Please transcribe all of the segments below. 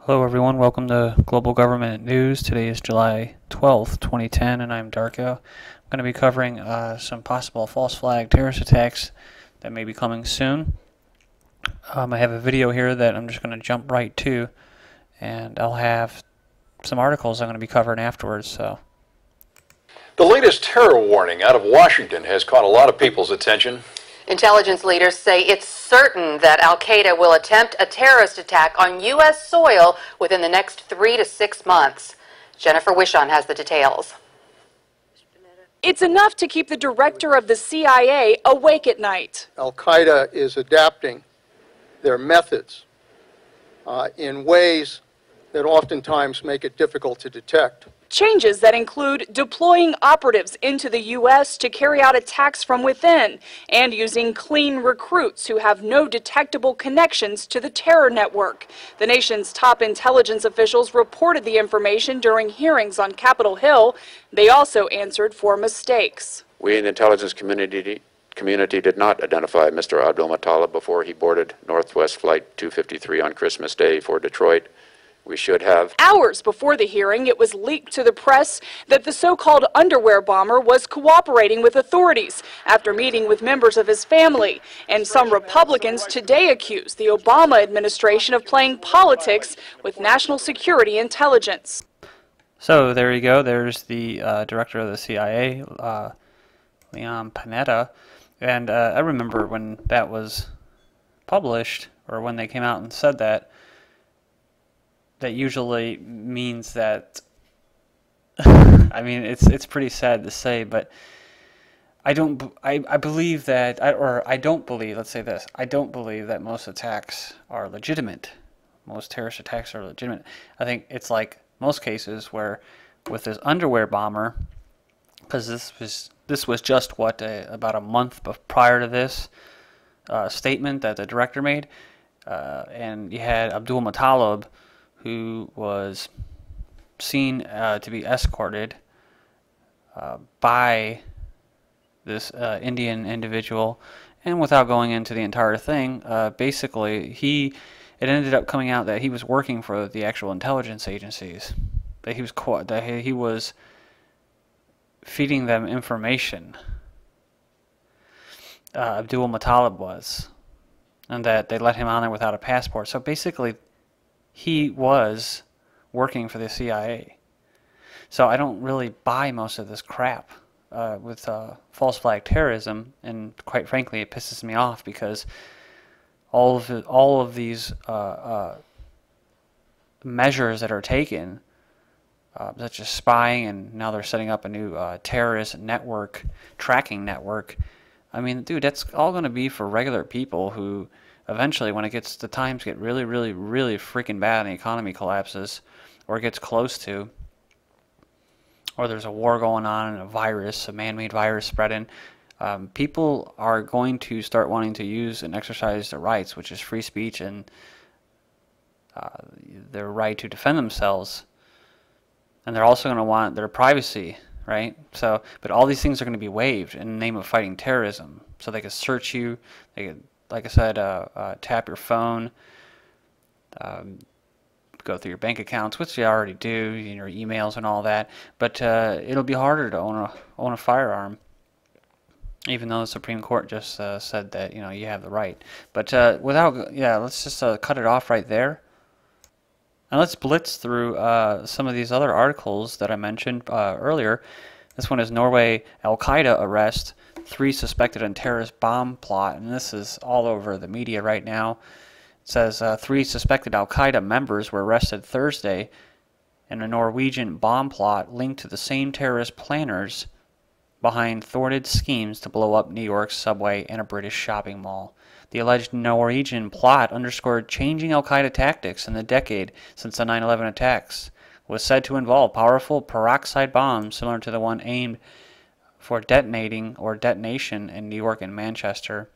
Hello everyone, welcome to Global Government News. Today is July 12th, 2010, and I'm Darko. I'm going to be covering some possible false flag terrorist attacks that may be coming soon. I have a video here that I'm just going to jump right to, and I'll have some articles I'm going to be covering afterwards. So, the latest terror warning out of Washington has caught a lot of people's attention. Intelligence leaders say it's certain that Al-Qaeda will attempt a terrorist attack on U.S. soil within the next 3 to 6 months. Jennifer Wishon has the details. It's enough to keep the director of the CIA awake at night. Al-Qaeda is adapting their methods in ways that oftentimes make it difficult to detect. Changes that include deploying operatives into the U.S. to carry out attacks from within and using clean recruits who have no detectable connections to the terror network. The nation's top intelligence officials reported the information during hearings on Capitol Hill. They also answered for mistakes. We in the intelligence community did not identify Mr. Abdulmutullab before he boarded Northwest Flight 253 on Christmas Day for Detroit. We should have. Hours before the hearing, it was leaked to the press that the so-called underwear bomber was cooperating with authorities after meeting with members of his family. And some Republicans today accuse the Obama administration of playing politics with national security intelligence. So there you go. There's the director of the CIA, Leon Panetta. And I remember when that was published, or when they came out and said that, that usually means that I mean, it's pretty sad to say, but I believe that, I don't believe, let's say this, I don't believe that most attacks are legitimate. Most terrorist attacks are legitimate. I think it's like most cases where with this underwear bomber, because this was just what, about a month prior to this statement that the director made, and you had Abdulmutullab, who was seen to be escorted by this Indian individual, and without going into the entire thing, basically it ended up coming out that he was working for the actual intelligence agencies, that he was feeding them information. Abdulmutullab was, and that they let him on there without a passport. So basically, he was working for the CIA. So I don't really buy most of this crap with false flag terrorism, and quite frankly, it pisses me off because all of these measures that are taken, such as spying, and now they're setting up a new terrorist network, tracking network. I mean, dude, that's all going to be for regular people who eventually, when the times get really, really, really freaking bad and the economy collapses, or it gets close to, or there's a war going on and a man-made virus spreading, people are going to start wanting to use and exercise their rights, which is free speech and their right to defend themselves. And they're also going to want their privacy, right? So, but all these things are going to be waived in the name of fighting terrorism. So they can search you, they can, like I said, tap your phone, go through your bank accounts, which you already do, your emails and all that. But it'll be harder to own a firearm, even though the Supreme Court just said that you have the right. But let's just cut it off right there. And let's blitz through some of these other articles that I mentioned earlier. This one is Norway Al-Qaeda arrest 3 suspected in terrorist bomb plot, and this is all over the media right now. It says 3 suspected Al-Qaeda members were arrested Thursday in a Norwegian bomb plot linked to the same terrorist planners behind thwarted schemes to blow up New York's subway and a British shopping mall. The alleged Norwegian plot underscored changing Al-Qaeda tactics in the decade since the 9/11 attacks. It was said to involve powerful peroxide bombs similar to the one aimed for detonation in New York and Manchester.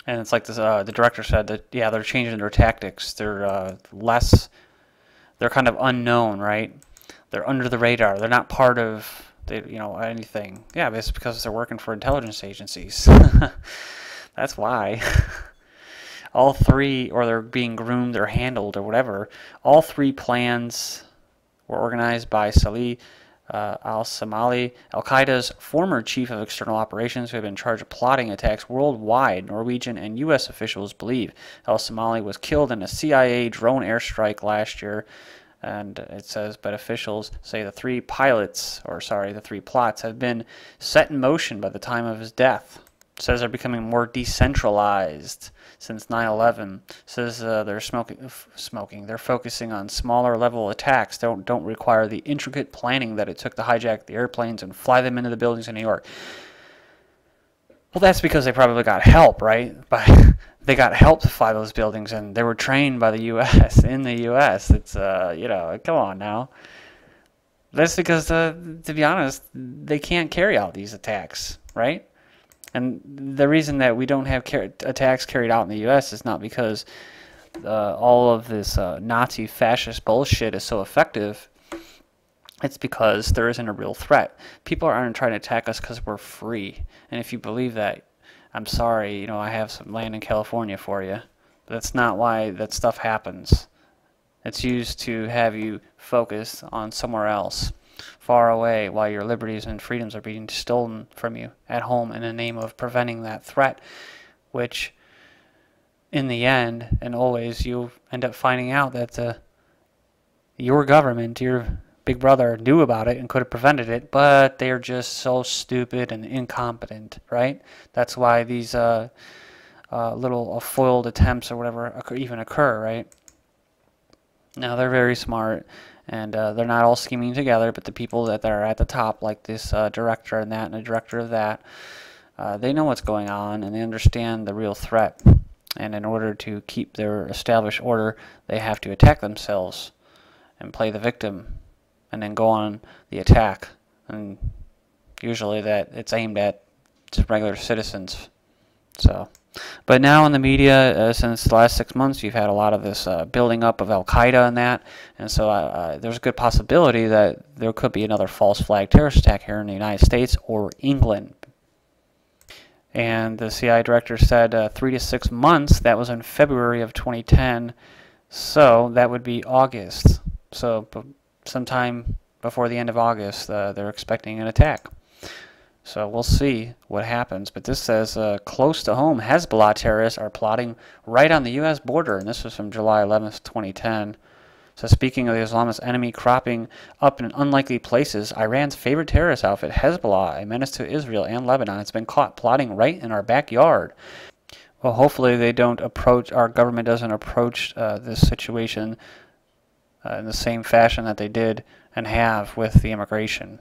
And it's like this, the director said that, yeah, they're changing their tactics. They're they're kind of unknown, right? They're under the radar. They're not part of anything. Yeah, but it's because they're working for intelligence agencies. That's why. all three, or they're being groomed or handled or whatever. All three plans were organized by Salih al-Somali, Al-Qaeda's former chief of external operations, who had been in charge of plotting attacks worldwide. Norwegian and U.S. officials believe al-Somali was killed in a CIA drone airstrike last year. And it says, but officials say the three plots have been set in motion by the time of his death. It says they're becoming more decentralized since 9/11. Says they're focusing on smaller level attacks. Don't require the intricate planning that it took to hijack the airplanes and fly them into the buildings in New York. Well, that's because they probably got help, right? They got help to fly those buildings, and they were trained by the U.S. in the U.S. It's come on now. That's because, to be honest, they can't carry out these attacks, right? And the reason that we don't have attacks carried out in the U.S. is not because all of this Nazi fascist bullshit is so effective. It's because there isn't a real threat. People aren't trying to attack us because we're free. And if you believe that, I'm sorry, I have some land in California for you. That's not why that stuff happens. It's used to have you focus on somewhere else, far away, while your liberties and freedoms are being stolen from you at home in the name of preventing that threat, which in the end and always you end up finding out that your government, your big brother, knew about it and could have prevented it, but they're just so stupid and incompetent, right? That's why these little foiled attempts or whatever even occur, right? Now, they're very smart, and they're not all scheming together, but the people that are at the top, like this director and the director of that, they know what's going on, and they understand the real threat. And in order to keep their established order, they have to attack themselves and play the victim, and then go on the attack. And usually that it's aimed at just regular citizens. But now in the media, since the last 6 months, you've had a lot of this building up of Al-Qaeda and that, and so there's a good possibility that there could be another false flag terrorist attack here in the United States or England. And the CIA director said 3 to 6 months. That was in February of 2010, so that would be August. So sometime before the end of August, they're expecting an attack. So we'll see what happens. But this says, close to home, Hezbollah terrorists are plotting right on the U.S. border. And this was from July 11th, 2010. So speaking of the Islamist enemy cropping up in unlikely places, Iran's favorite terrorist outfit, Hezbollah, a menace to Israel and Lebanon, has been caught plotting right in our backyard. Well, hopefully they don't approach, our government doesn't approach this situation in the same fashion that they did and have with the immigration.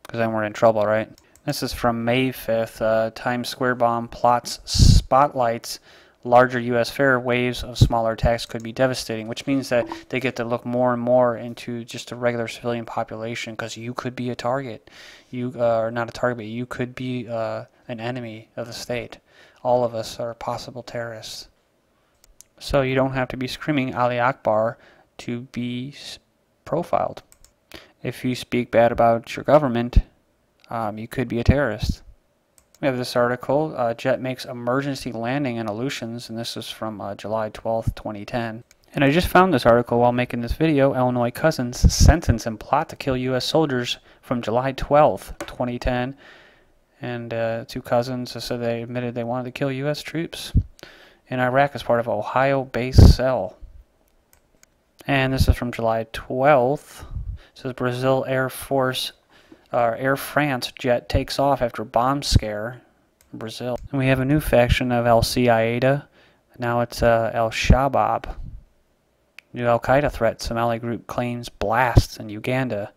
Because then we're in trouble, right? This is from May 5th. Times Square bomb plots spotlights larger U.S. fair. Waves of smaller attacks could be devastating, which means that they get to look more and more into just a regular civilian population, because you could be a target. You are not a target, but you could be an enemy of the state. All of us are possible terrorists. So you don't have to be screaming Ali Akbar to be profiled. If you speak bad about your government, you could be a terrorist. We have this article, jet makes emergency landing in Aleutians, and this is from July 12th, 2010. And I just found this article while making this video. Illinois cousins sentence and plot to kill U.S. soldiers, from July 12th, 2010. And two cousins said they admitted they wanted to kill U.S. troops in Iraq as part of Ohio-based cell. And this is from July 12th. It says Brazil Air France jet takes off after bomb scare in Brazil. And we have a new faction of al-Qaeda. Now it's al-Shabaab. New al-Qaeda threat. Somali group claims blasts in Uganda.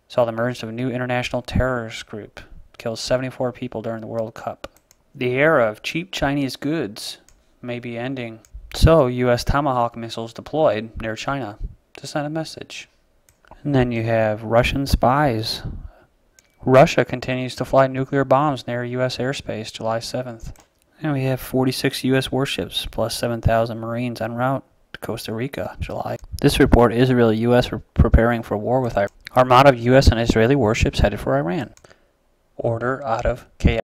Saw the emergence of a new international terrorist group. Kills 74 people during the World Cup. The era of cheap Chinese goods may be ending. So, U.S. Tomahawk missiles deployed near China to send a message. And then you have Russian spies. Russia continues to fly nuclear bombs near U.S. airspace, July 7th. And we have 46 U.S. warships plus 7,000 Marines en route to Costa Rica, July. This report, Israel and U.S. were preparing for war with Iran. Armada of U.S. and Israeli warships headed for Iran. Order out of chaos.